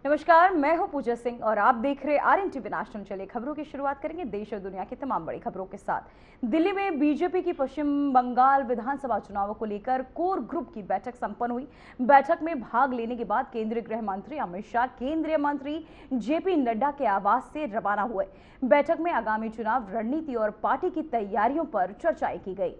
नमस्कार, मैं हूं पूजा सिंह और आप देख रहे RNTV नेशनल। चलिए खबरों की शुरुआत करेंगे देश और दुनिया की तमाम बड़ी खबरों के साथ। दिल्ली में बीजेपी की पश्चिम बंगाल विधानसभा चुनावों को लेकर कोर ग्रुप की बैठक संपन्न हुई। बैठक में भाग लेने के बाद केंद्रीय गृह मंत्री अमित शाह केंद्रीय मंत्री JP नड्डा के आवास से रवाना हुए। बैठक में आगामी चुनाव रणनीति और पार्टी की तैयारियों पर चर्चाएं की गई।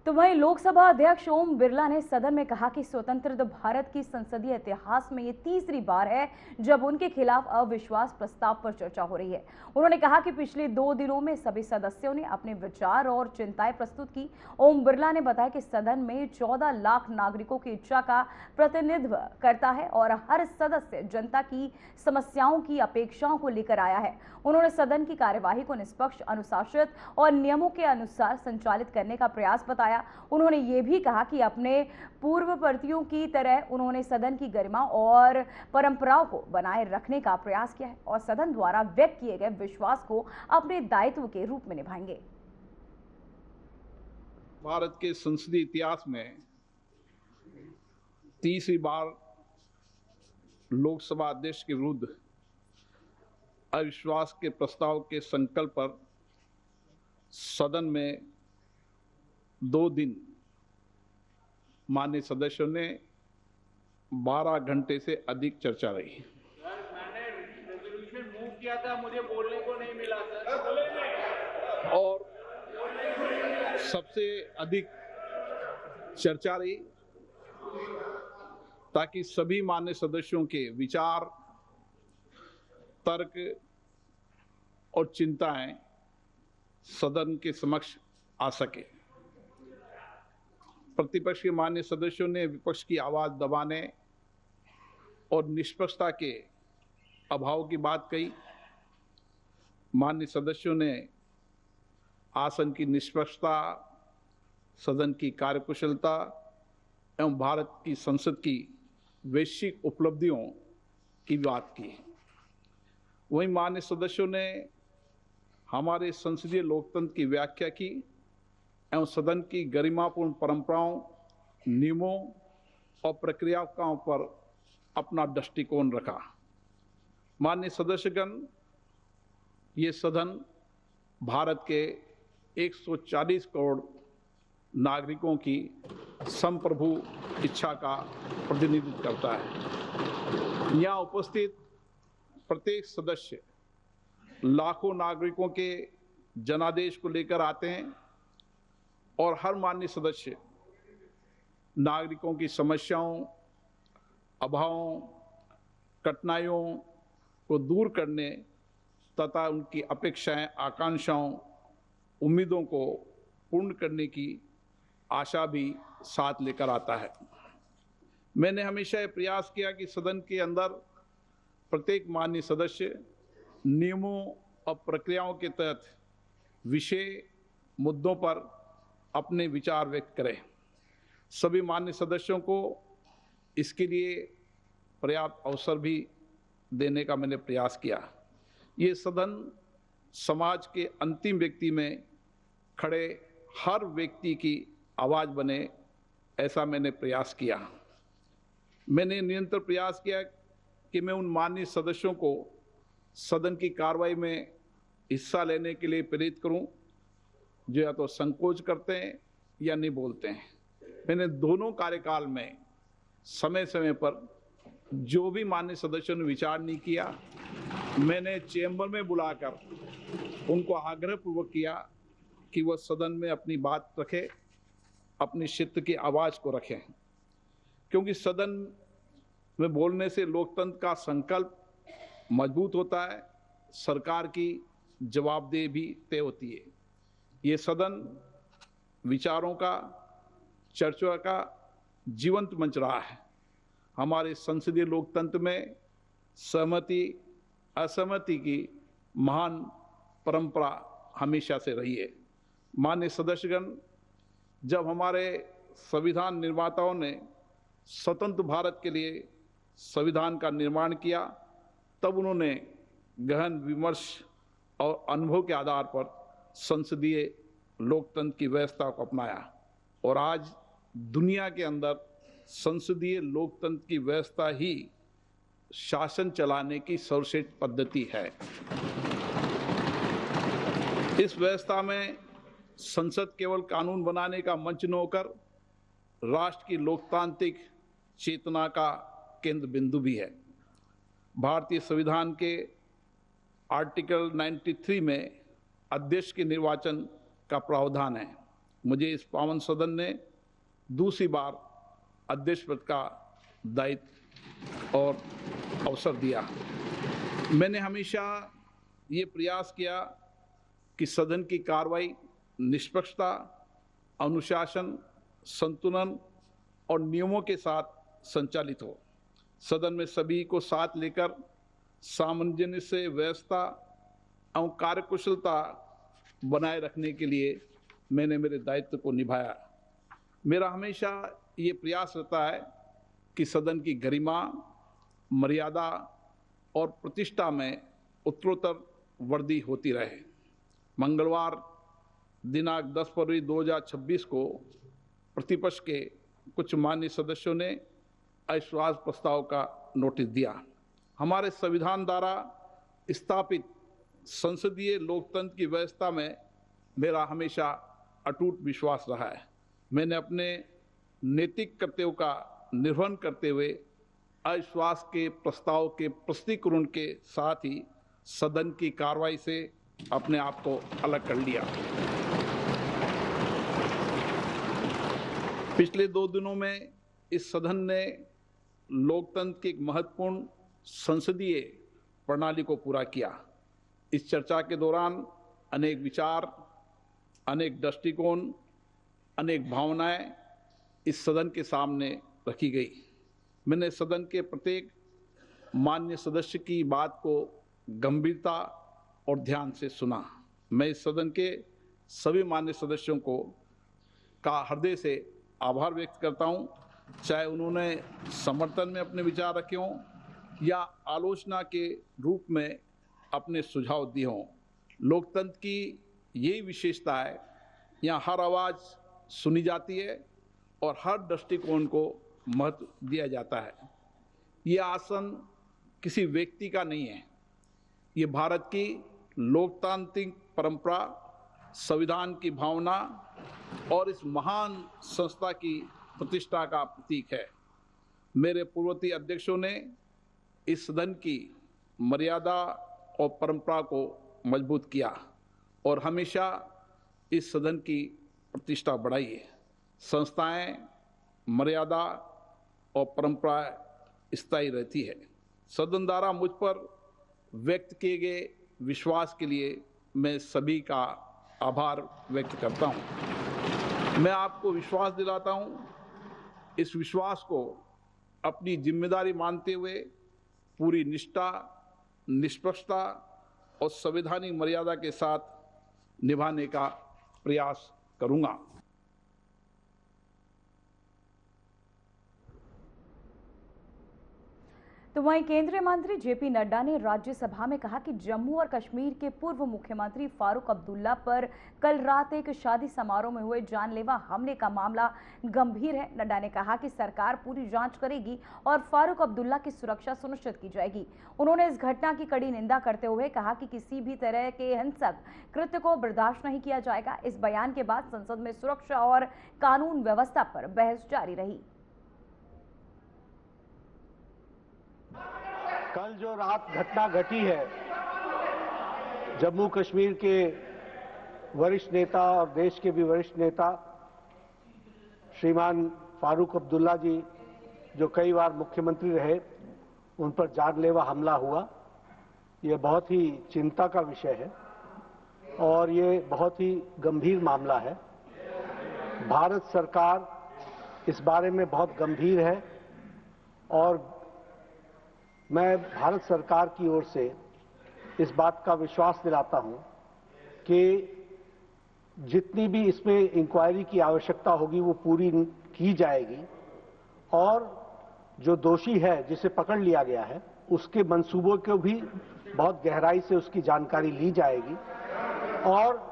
तो वहीं लोकसभा अध्यक्ष ओम बिरला ने सदन में कहा कि स्वतंत्र भारत की संसदीय इतिहास में ये तीसरी बार है जब उनके खिलाफ अविश्वास प्रस्ताव पर चर्चा हो रही है। उन्होंने कहा कि पिछले 2 दिनों में सभी सदस्यों ने अपने विचार और चिंताएं प्रस्तुत की। ओम बिरला ने बताया कि सदन में 14 लाख नागरिकों की इच्छा का प्रतिनिधित्व करता है और हर सदस्य जनता की समस्याओं की अपेक्षाओं को लेकर आया है। उन्होंने सदन की कार्यवाही को निष्पक्ष, अनुशासित और नियमों के अनुसार संचालित करने का प्रयास बताया। उन्होंने ये भी कहा कि अपने पूर्ववर्तियों की तरह उन्होंने सदन की गरिमा और परंपराओं को बनाए रखने का प्रयास किया है और सदन द्वारा व्यक्त किए गए विश्वास को अपने दायित्व के रूप में निभाएंगे। भारत के संसदीय इतिहास में तीसरी बार लोकसभा अध्यक्ष के विरुद्ध अविश्वास के प्रस्ताव के संकल्प पर सदन में 2 दिन माननीय सदस्यों ने 12 घंटे से अधिक चर्चा रही। सर, मैंने रेजोल्यूशन मूव किया था, मुझे बोलने को नहीं मिला सर। और सबसे अधिक चर्चा रही ताकि सभी माननीय सदस्यों के विचार, तर्क और चिंताएं सदन के समक्ष आ सके। प्रतिपक्ष के माननीय सदस्यों ने विपक्ष की आवाज दबाने और निष्पक्षता के अभाव की बात कही। माननीय सदस्यों ने आसन की निष्पक्षता, सदन की कार्यकुशलता एवं भारत की संसद की वैश्विक उपलब्धियों की बात की। वहीं माननीय सदस्यों ने हमारे संसदीय लोकतंत्र की व्याख्या की एवं सदन की गरिमापूर्ण परंपराओं, नियमों और प्रक्रियाओं पर अपना दृष्टिकोण रखा। माननीय सदस्यगण, ये सदन भारत के 140 करोड़ नागरिकों की संप्रभु इच्छा का प्रतिनिधित्व करता है। यहाँ उपस्थित प्रत्येक सदस्य लाखों नागरिकों के जनादेश को लेकर आते हैं और हर माननीय सदस्य नागरिकों की समस्याओं, अभावों, कठिनाइयों को दूर करने तथा उनकी अपेक्षाएं, आकांक्षाओं, उम्मीदों को पूर्ण करने की आशा भी साथ लेकर आता है। मैंने हमेशा ये प्रयास किया कि सदन के अंदर प्रत्येक माननीय सदस्य नियमों और प्रक्रियाओं के तहत विषय मुद्दों पर अपने विचार व्यक्त करें। सभी माननीय सदस्यों को इसके लिए पर्याप्त अवसर भी देने का मैंने प्रयास किया। ये सदन समाज के अंतिम व्यक्ति में खड़े हर व्यक्ति की आवाज बने, ऐसा मैंने प्रयास किया। मैंने निरंतर प्रयास किया कि मैं उन माननीय सदस्यों को सदन की कार्रवाई में हिस्सा लेने के लिए प्रेरित करूं जो या तो संकोच करते हैं या नहीं बोलते हैं। मैंने दोनों कार्यकाल में समय समय पर जो भी माननीय सदस्यों ने विचार नहीं किया, मैंने चैम्बर में बुलाकर उनको आग्रहपूर्वक किया कि वह सदन में अपनी बात रखें, अपनी क्षेत्र की आवाज को रखें, क्योंकि सदन में बोलने से लोकतंत्र का संकल्प मजबूत होता है, सरकार की जवाबदेही भी तय होती है। ये सदन विचारों का, चर्चा का जीवंत मंच रहा है। हमारे संसदीय लोकतंत्र में सहमति असहमति की महान परंपरा हमेशा से रही है। माननीय सदस्यगण, जब हमारे संविधान निर्माताओं ने स्वतंत्र भारत के लिए संविधान का निर्माण किया, तब उन्होंने गहन विमर्श और अनुभव के आधार पर संसदीय लोकतंत्र की व्यवस्था को अपनाया और आज दुनिया के अंदर संसदीय लोकतंत्र की व्यवस्था ही शासन चलाने की सर्वश्रेष्ठ पद्धति है। इस व्यवस्था में संसद केवल कानून बनाने का मंच न होकर राष्ट्र की लोकतांत्रिक चेतना का केंद्र बिंदु भी है। भारतीय संविधान के आर्टिकल 93 में अध्यक्ष के निर्वाचन का प्रावधान है। मुझे इस पावन सदन ने दूसरी बार अध्यक्ष पद का दायित्व और अवसर दिया। मैंने हमेशा ये प्रयास किया कि सदन की कार्रवाई निष्पक्षता, अनुशासन, संतुलन और नियमों के साथ संचालित हो। सदन में सभी को साथ लेकर सामंजस्य से व्यवस्था और कार्यकुशलता बनाए रखने के लिए मैंने मेरे दायित्व को निभाया। मेरा हमेशा ये प्रयास रहता है कि सदन की गरिमा, मर्यादा और प्रतिष्ठा में उत्तरोत्तर वृद्धि होती रहे। मंगलवार दिनांक 10 फरवरी 2026 को प्रतिपक्ष के कुछ माननीय सदस्यों ने अविश्वास प्रस्ताव का नोटिस दिया। हमारे संविधान द्वारा स्थापित संसदीय लोकतंत्र की व्यवस्था में मेरा हमेशा अटूट विश्वास रहा है। मैंने अपने नैतिक कर्तव्यों का निर्वहन करते हुए अविश्वास के प्रस्ताव के प्रस्तुतीकरण के साथ ही सदन की कार्रवाई से अपने आप को अलग कर लिया। पिछले 2 दिनों में इस सदन ने लोकतंत्र की एक महत्वपूर्ण संसदीय प्रणाली को पूरा किया। इस चर्चा के दौरान अनेक विचार, अनेक दृष्टिकोण, अनेक भावनाएं इस सदन के सामने रखी गई। मैंने सदन के प्रत्येक माननीय सदस्य की बात को गंभीरता और ध्यान से सुना। मैं इस सदन के सभी माननीय सदस्यों का हृदय से आभार व्यक्त करता हूं, चाहे उन्होंने समर्थन में अपने विचार रखे हों या आलोचना के रूप में अपने सुझाव दिए हों। लोकतंत्र की यही विशेषता है, यहाँ हर आवाज़ सुनी जाती है और हर दृष्टिकोण को महत्व दिया जाता है। ये आसन किसी व्यक्ति का नहीं है, ये भारत की लोकतांत्रिक परंपरा, संविधान की भावना और इस महान संस्था की प्रतिष्ठा का प्रतीक है। मेरे पूर्ववर्ती अध्यक्षों ने इस सदन की मर्यादा और परंपरा को मजबूत किया और हमेशा इस सदन की प्रतिष्ठा बढ़ाई है। संस्थाएं, मर्यादा और परंपरा स्थायी रहती है। सदन द्वारा मुझ पर व्यक्त किए गए विश्वास के लिए मैं सभी का आभार व्यक्त करता हूं। मैं आपको विश्वास दिलाता हूं, इस विश्वास को अपनी जिम्मेदारी मानते हुए पूरी निष्ठा, निष्पक्षता और संवैधानिक मर्यादा के साथ निभाने का प्रयास करूंगा। तो वहीं केंद्रीय मंत्री जेपी नड्डा ने राज्यसभा में कहा कि जम्मू और कश्मीर के पूर्व मुख्यमंत्री फारूक अब्दुल्ला पर कल रात एक शादी समारोह में हुए जानलेवा हमले का मामला गंभीर है। नड्डा ने कहा कि सरकार पूरी जांच करेगी और फारूक अब्दुल्ला की सुरक्षा सुनिश्चित की जाएगी। उन्होंने इस घटना की कड़ी निंदा करते हुए कहा कि किसी भी तरह के हिंसक कृत्य को बर्दाश्त नहीं किया जाएगा। इस बयान के बाद संसद में सुरक्षा और कानून व्यवस्था पर बहस जारी रही। कल जो रात घटना घटी है, जम्मू कश्मीर के वरिष्ठ नेता और देश के भी वरिष्ठ नेता श्रीमान फारूक अब्दुल्ला जी, जो कई बार मुख्यमंत्री रहे, उन पर जानलेवा हमला हुआ। ये बहुत ही चिंता का विषय है और ये बहुत ही गंभीर मामला है। भारत सरकार इस बारे में बहुत गंभीर है और मैं भारत सरकार की ओर से इस बात का विश्वास दिलाता हूं कि जितनी भी इसमें इंक्वायरी की आवश्यकता होगी वो पूरी की जाएगी और जो दोषी है, जिसे पकड़ लिया गया है, उसके मंसूबों को भी बहुत गहराई से उसकी जानकारी ली जाएगी और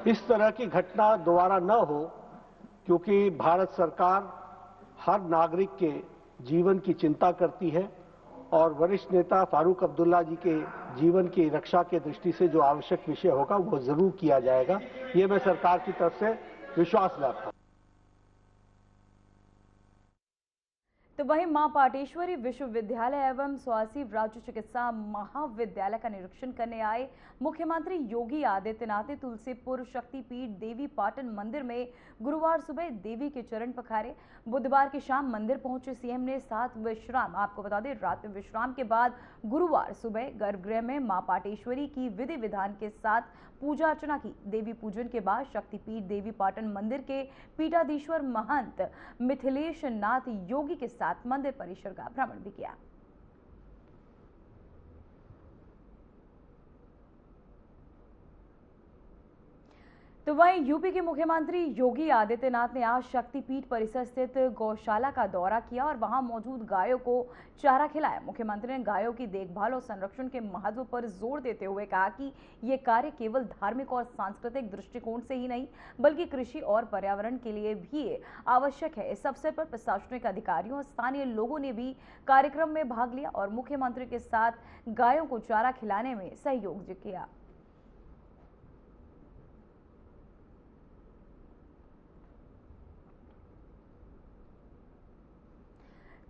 इस तरह की घटना दोबारा न हो, क्योंकि भारत सरकार हर नागरिक के जीवन की चिंता करती है और वरिष्ठ नेता फारूक अब्दुल्ला जी के जीवन की रक्षा के दृष्टि से जो आवश्यक विषय होगा वो जरूर किया जाएगा। ये मैं सरकार की तरफ से विश्वास रखता हूं। तो वहीं मां पाटेश्वरी विश्वविद्यालय एवं स्वासी राज्य चिकित्सा महाविद्यालय का निरीक्षण करने आए मुख्यमंत्री योगी आदित्यनाथ ने तुलसीपुर शक्तिपीठ देवी पाटन मंदिर में गुरुवार सुबह देवी के चरण पखारे। बुधवार की शाम मंदिर पहुंचे सीएम ने आपको बता दें रात में विश्राम के बाद गुरुवार सुबह गर्भगृह में मां पाटेश्वरी की विधि विधान के साथ पूजा अर्चना की। देवी पूजन के बाद शक्तिपीठ देवी पाटन मंदिर के पीठाधीश्वर महंत मिथिलेश नाथ योगी के साथ मंदिर परिसर का भ्रमण भी किया। तो वहीं यूपी के मुख्यमंत्री योगी आदित्यनाथ ने आज शक्तिपीठ परिसर स्थित गौशाला का दौरा किया और वहां मौजूद गायों को चारा खिलाया। मुख्यमंत्री ने गायों की देखभाल और संरक्षण के महत्व पर जोर देते हुए कहा कि ये कार्य केवल धार्मिक और सांस्कृतिक दृष्टिकोण से ही नहीं बल्कि कृषि और पर्यावरण के लिए भी आवश्यक है। इस अवसर पर प्रशासनिक अधिकारियों और स्थानीय लोगों ने भी कार्यक्रम में भाग लिया और मुख्यमंत्री के साथ गायों को चारा खिलाने में सहयोग किया।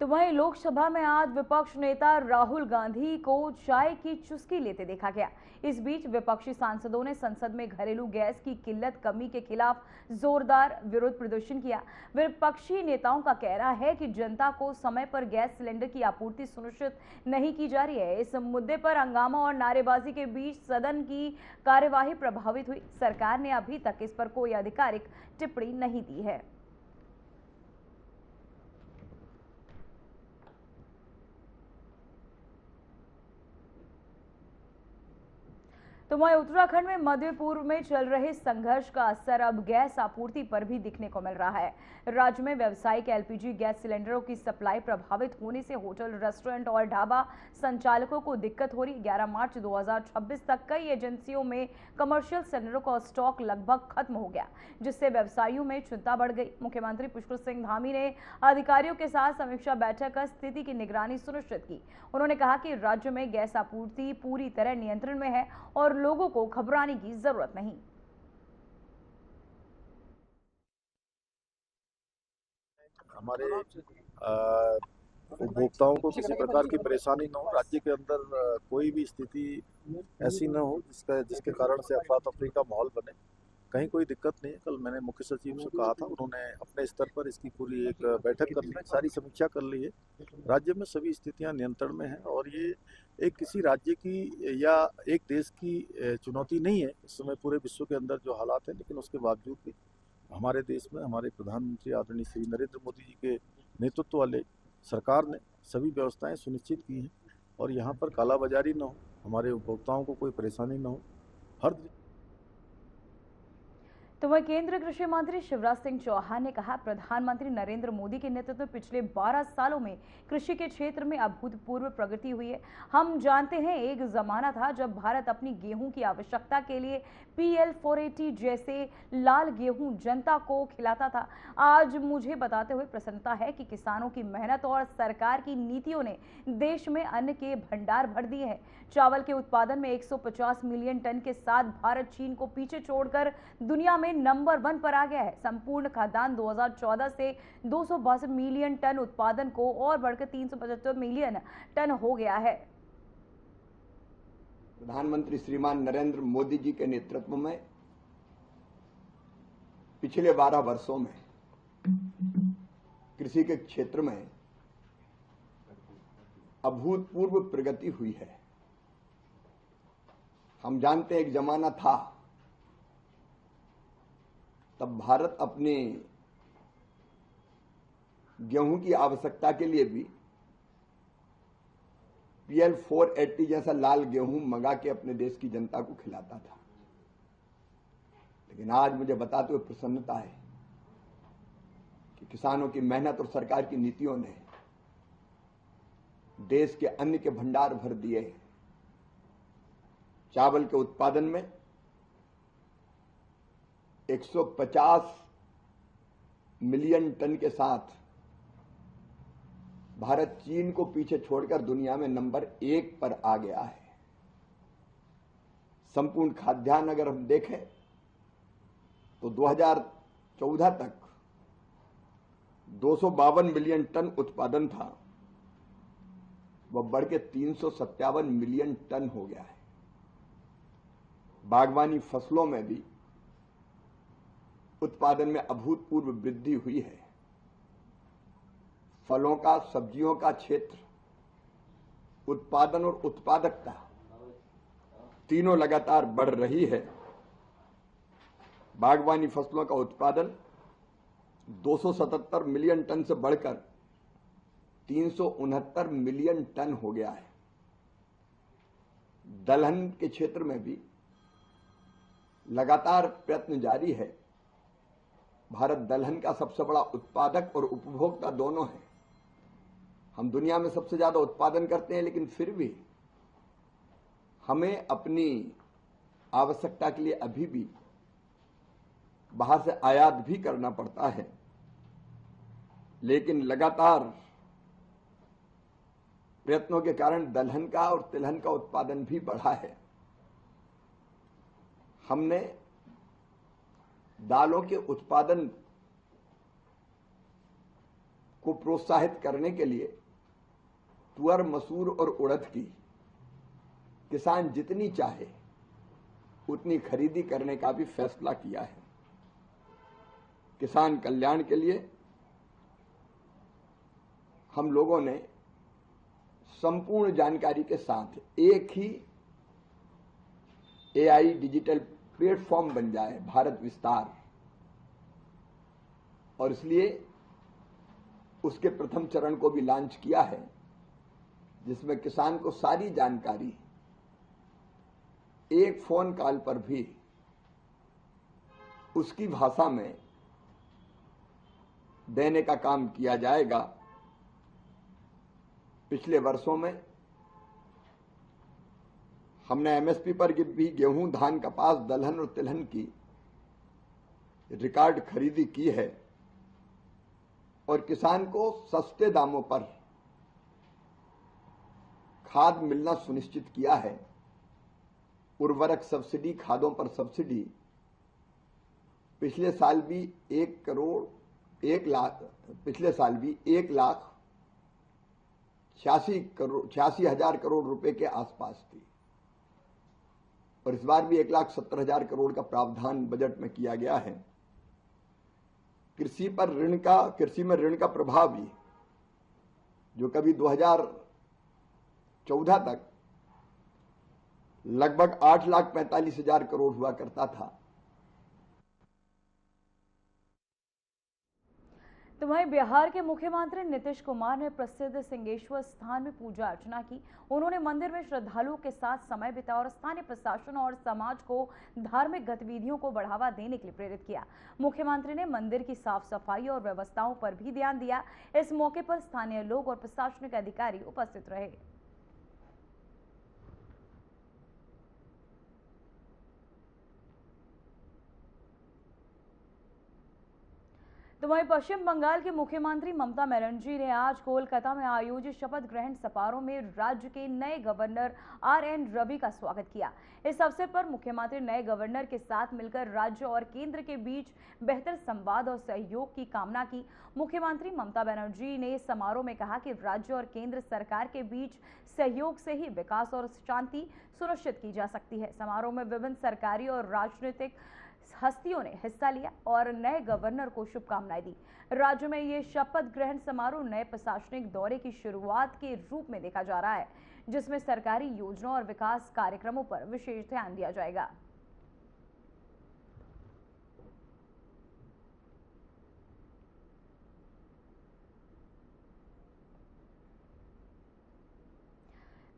तो वहीं लोकसभा में आज विपक्ष नेता राहुल गांधी को चाय की चुस्की लेते देखा गया। इस बीच विपक्षी सांसदों ने संसद में घरेलू गैस की किल्लत कमी के खिलाफ जोरदार विरोध प्रदर्शन किया। विपक्षी नेताओं का कहना है कि जनता को समय पर गैस सिलेंडर की आपूर्ति सुनिश्चित नहीं की जा रही है। इस मुद्दे पर हंगामा और नारेबाजी के बीच सदन की कार्यवाही प्रभावित हुई। सरकार ने अभी तक इस पर कोई आधिकारिक टिप्पणी नहीं दी है। तो वहीं उत्तराखंड में मध्य पूर्व में चल रहे संघर्ष का असर अब गैस आपूर्ति पर भी दिखने को मिल रहा है। राज्य में व्यावसायिक एलपीजी गैस सिलेंडरों की सप्लाई प्रभावित होने से होटल, रेस्टोरेंट और ढाबा संचालकों को दिक्कत हो रही। 11 मार्च 2026 तक कई एजेंसियों में कमर्शियल सिलेंडरों का स्टॉक लगभग खत्म हो गया, जिससे व्यवसायियों में चिंता बढ़ गई। मुख्यमंत्री पुष्कर सिंह धामी ने अधिकारियों के साथ समीक्षा बैठक कर स्थिति की निगरानी सुनिश्चित की। उन्होंने कहा कि राज्य में गैस आपूर्ति पूरी तरह नियंत्रण में है और लोगों को घबराने की जरूरत नहीं। हमारे उपभोक्ताओं को किसी प्रकार की परेशानी न हो, राज्य के अंदर कोई भी स्थिति ऐसी न हो जिसके कारण से अफरा तफरी का माहौल बने। कहीं कोई दिक्कत नहीं है। कल मैंने मुख्य सचिव से कहा था, उन्होंने अपने स्तर पर इसकी पूरी एक बैठक कर ली, सारी समीक्षा कर ली है। राज्य में सभी स्थितियां नियंत्रण में हैं और ये एक किसी राज्य की या एक देश की चुनौती नहीं है। इस समय पूरे विश्व के अंदर जो हालात हैं, लेकिन उसके बावजूद भी हमारे देश में हमारे प्रधानमंत्री आदरणीय श्री नरेंद्र मोदी जी के नेतृत्व वाले सरकार ने सभी व्यवस्थाएं सुनिश्चित की हैं और यहाँ पर कालाबाजारी न हो, हमारे उपभोक्ताओं को कोई परेशानी न हो। हर तो वह केंद्रीय कृषि मंत्री शिवराज सिंह चौहान ने कहा, प्रधानमंत्री नरेंद्र मोदी के नेतृत्व में पिछले 12 सालों में कृषि के क्षेत्र में अभूतपूर्व प्रगति हुई है। हम जानते हैं एक जमाना था जब भारत अपनी गेहूं की आवश्यकता के लिए PL 480 जैसे लाल गेहूं जनता को खिलाता था। आज मुझे बताते हुए प्रसन्नता है कि किसानों की मेहनत और सरकार की नीतियों ने देश में अन्न के भंडार भर दिए हैं। चावल के उत्पादन में 150 मिलियन टन के साथ भारत चीन को पीछे छोड़कर दुनिया में नंबर 1 पर आ गया है। संपूर्ण खाद्यान्न 2014 से 262 मिलियन टन उत्पादन को और बढ़कर 375 मिलियन टन हो गया है। प्रधानमंत्री श्रीमान नरेंद्र मोदी जी के नेतृत्व में पिछले 12 वर्षों में कृषि के क्षेत्र में अभूतपूर्व प्रगति हुई है। हम जानते हैं एक जमाना था तब भारत अपने गेहूं की आवश्यकता के लिए भी PL 480 जैसा लाल गेहूं मंगा के अपने देश की जनता को खिलाता था। लेकिन आज मुझे बताते हुए प्रसन्नता है कि किसानों की मेहनत और सरकार की नीतियों ने देश के अन्न के भंडार भर दिए हैं। चावल के उत्पादन में 150 मिलियन टन के साथ भारत चीन को पीछे छोड़कर दुनिया में नंबर 1 पर आ गया है। संपूर्ण खाद्यान्न अगर हम देखें तो 2014 तक 252 मिलियन टन उत्पादन था, वह बढ़ के 357 मिलियन टन हो गया है। बागवानी फसलों में भी उत्पादन में अभूतपूर्व वृद्धि हुई है। फलों का, सब्जियों का क्षेत्र, उत्पादन और उत्पादकता तीनों लगातार बढ़ रही है। बागवानी फसलों का उत्पादन 277 मिलियन टन से बढ़कर 369 मिलियन टन हो गया है। दलहन के क्षेत्र में भी लगातार प्रयत्न जारी है। भारत दलहन का सबसे बड़ा उत्पादक और उपभोक्ता दोनों है। हम दुनिया में सबसे ज्यादा उत्पादन करते हैं, लेकिन फिर भी हमें अपनी आवश्यकता के लिए अभी भी बाहर से आयात भी करना पड़ता है। लेकिन लगातार प्रयत्नों के कारण दलहन का और तिलहन का उत्पादन भी बढ़ा है। हमने दालों के उत्पादन को प्रोत्साहित करने के लिए तुअर, मसूर और उड़द की किसान जितनी चाहे उतनी खरीदी करने का भी फैसला किया है। किसान कल्याण के लिए हम लोगों ने संपूर्ण जानकारी के साथ एक ही एआई डिजिटल प्लेटफॉर्म बन जाए, भारत विस्तार, और इसलिए उसके प्रथम चरण को भी लॉन्च किया है, जिसमें किसान को सारी जानकारी एक फोन कॉल पर भी उसकी भाषा में देने का काम किया जाएगा। पिछले वर्षों में हमने एमएसपी पर भी गेहूं, धान, कपास, दलहन और तिलहन की रिकॉर्ड खरीदी की है और किसान को सस्ते दामों पर खाद मिलना सुनिश्चित किया है। उर्वरक सब्सिडी, खादों पर सब्सिडी पिछले साल भी 1,86,000 करोड़ रुपए के आसपास थी और इस बार भी 1,70,000 करोड़ का प्रावधान बजट में किया गया है। कृषि में ऋण का प्रभाव भी, जो कभी 2014 तक लगभग 8,45,000 करोड़ हुआ करता था। तो वहीं बिहार के मुख्यमंत्री नीतीश कुमार ने प्रसिद्ध सिंहेश्वर स्थान में पूजा अर्चना की। उन्होंने मंदिर में श्रद्धालुओं के साथ समय बिताया और स्थानीय प्रशासन और समाज को धार्मिक गतिविधियों को बढ़ावा देने के लिए प्रेरित किया। मुख्यमंत्री ने मंदिर की साफ सफाई और व्यवस्थाओं पर भी ध्यान दिया। इस मौके पर स्थानीय लोग और प्रशासनिक अधिकारी उपस्थित रहे। तो वहीं पश्चिम बंगाल के मुख्यमंत्री ममता बनर्जी ने आज कोलकाता में आयोजित शपथ ग्रहण समारोह में राज्य के नए गवर्नर आर.एन. रवि का स्वागत किया। इस अवसर पर मुख्यमंत्री नए गवर्नर के साथ मिलकर राज्य और केंद्र के बीच बेहतर संवाद और सहयोग की कामना की। मुख्यमंत्री ममता बनर्जी ने समारोह में कहा कि राज्य और केंद्र सरकार के बीच सहयोग से ही विकास और शांति सुनिश्चित की जा सकती है। समारोह में विभिन्न सरकारी और राजनीतिक हस्तियों ने हिस्सा लिया और नए गवर्नर को शुभकामनाएं दी। राज्य में ये शपथ ग्रहण समारोह नए प्रशासनिक दौरे की शुरुआत के रूप में देखा जा रहा है, जिसमें सरकारी योजनाओं और विकास कार्यक्रमों पर विशेष ध्यान दिया जाएगा।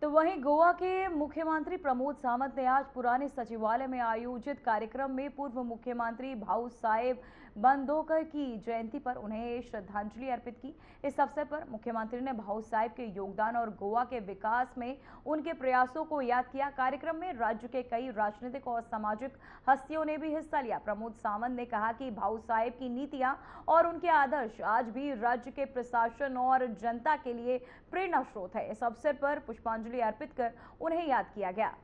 तो वहीं गोवा के मुख्यमंत्री प्रमोद सावंत ने आज पुराने सचिवालय में आयोजित कार्यक्रम में पूर्व मुख्यमंत्री भाऊ साहेब बंदोकर की जयंती पर उन्हें श्रद्धांजलि अर्पित की। इस अवसर पर मुख्यमंत्री ने भाऊ साहेब के योगदान और गोवा के विकास में उनके प्रयासों को याद किया। कार्यक्रम में राज्य के कई राजनीतिक और सामाजिक हस्तियों ने भी हिस्सा लिया। प्रमोद सावंत ने कहा कि भाऊ साहेब की नीतियां और उनके आदर्श आज भी राज्य के प्रशासन और जनता के लिए प्रेरणा स्रोत है। इस अवसर पर पुष्पांजलि अर्पित कर उन्हें याद किया गया।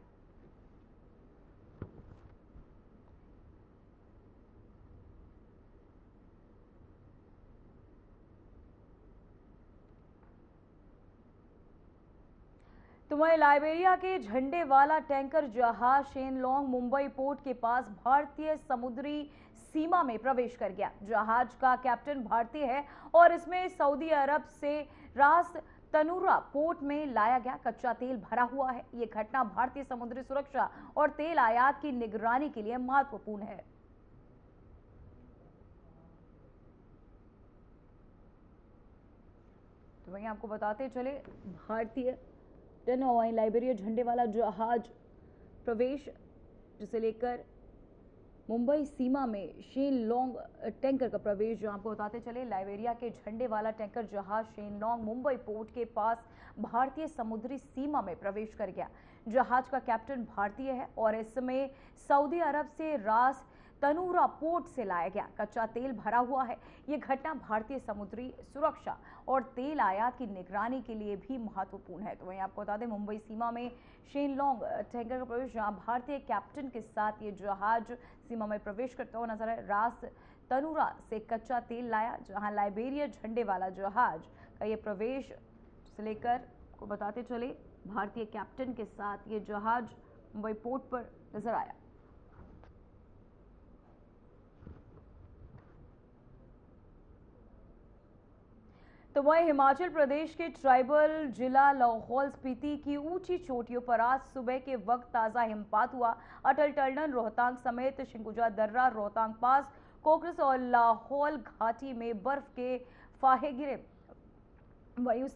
तो वहीं लाइबेरिया के झंडे वाला टैंकर जहाज शेनलोंग मुंबई पोर्ट के पास भारतीय समुद्री सीमा में प्रवेश कर गया। जहाज का कैप्टन भारतीय है और इसमें सऊदी अरब से रास तनूरा पोर्ट में लाया गया कच्चा तेल भरा हुआ है। ये घटना भारतीय समुद्री सुरक्षा और तेल आयात की निगरानी के लिए महत्वपूर्ण है। तो वहीं आपको बताते चले भारतीय वहीं लाइबेरिया झंडे वाला जहाज प्रवेश जिसे लेकर मुंबई सीमा में शेनलोंग टैंकर का प्रवेश। जो आपको बताते चले लाइबेरिया के झंडे वाला टैंकर जहाज शेनलोंग मुंबई पोर्ट के पास भारतीय समुद्री सीमा में प्रवेश कर गया। जहाज का कैप्टन भारतीय है और इसमें सऊदी अरब से रास तनूरा पोर्ट से लाया गया कच्चा तेल भरा हुआ है। ये घटना भारतीय समुद्री सुरक्षा और तेल आयात की निगरानी के लिए भी महत्वपूर्ण है। तो वहीं आपको बता दें मुंबई सीमा में शेनलोंग टैंकर का प्रवेश, जहां भारतीय कैप्टन के साथ ये जहाज सीमा में प्रवेश करता हुआ नजर है। रास तनूरा से कच्चा तेल लाया, जहां लाइबेरिया झंडे वाला जहाज का ये प्रवेश से लेकर को बताते चले भारतीय कैप्टन के साथ ये जहाज मुंबई पोर्ट पर नजर आया। तो वहीं हिमाचल प्रदेश के ट्राइबल जिला लाहौल स्पीति की ऊंची चोटियों पर आज सुबह के वक्त ताजा हिमपात हुआ। अटल टनल रोहतांग समेत शिंकुजा दर्रा, रोहतांग पास, कोकरस और लाहौल घाटी में बर्फ के फाहे गिरे। वहीं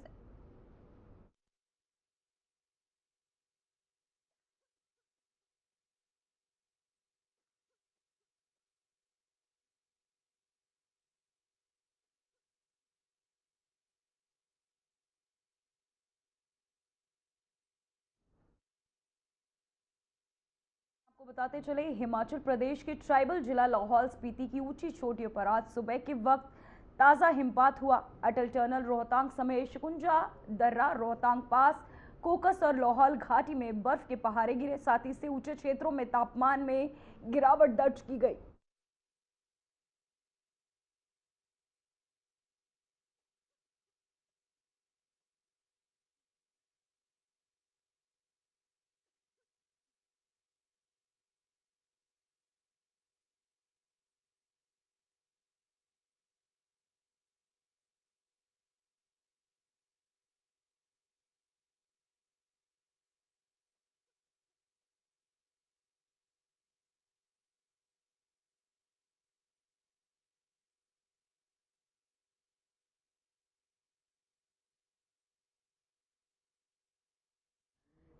आपको बताते चले हिमाचल प्रदेश के ट्राइबल जिला लाहौल स्पीति की ऊंची चोटियों पर आज सुबह के वक्त ताजा हिमपात हुआ। अटल टनल रोहतांग समेत शिकुंजा दर्रा, रोहतांग पास, कोकस और लाहौल घाटी में बर्फ के पहाड़े गिरे। साथ ही से ऊंचे क्षेत्रों में तापमान में गिरावट दर्ज की गई।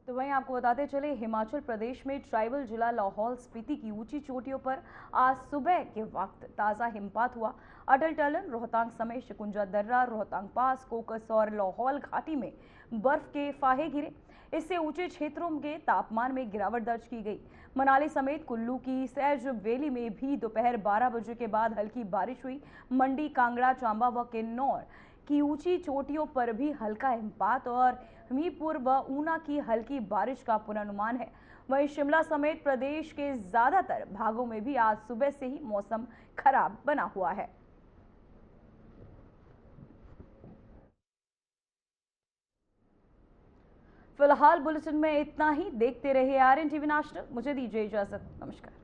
तो वहीं आपको बताते चले हिमाचल प्रदेश में ट्राइबल जिला लाहौल स्पीति की ऊंची चोटियों पर आज सुबह के वक्त ताजा हिमपात हुआ। अटल टनल रोहतांग समेत शिकुंजा दर्रा, रोहतांग पास, कोकस और लाहौल घाटी में बर्फ के फाहे गिरे। इससे ऊंचे क्षेत्रों के तापमान में गिरावट दर्ज की गई। मनाली समेत कुल्लू की सैज वैली में भी दोपहर 12 बजे के बाद हल्की बारिश हुई। मंडी, कांगड़ा, चंबा व किन्नौर की ऊंची चोटियों पर भी हल्का हिमपात और हमीरपुर व ऊना की हल्की बारिश का पूर्वानुमान है। वहीं शिमला समेत प्रदेश के ज्यादातर भागों में भी आज सुबह से ही मौसम खराब बना हुआ है। फिलहाल बुलेटिन में इतना ही। देखते रहिए आरएन टीवी नेशनल। मुझे दीजिए इजाजत। नमस्कार।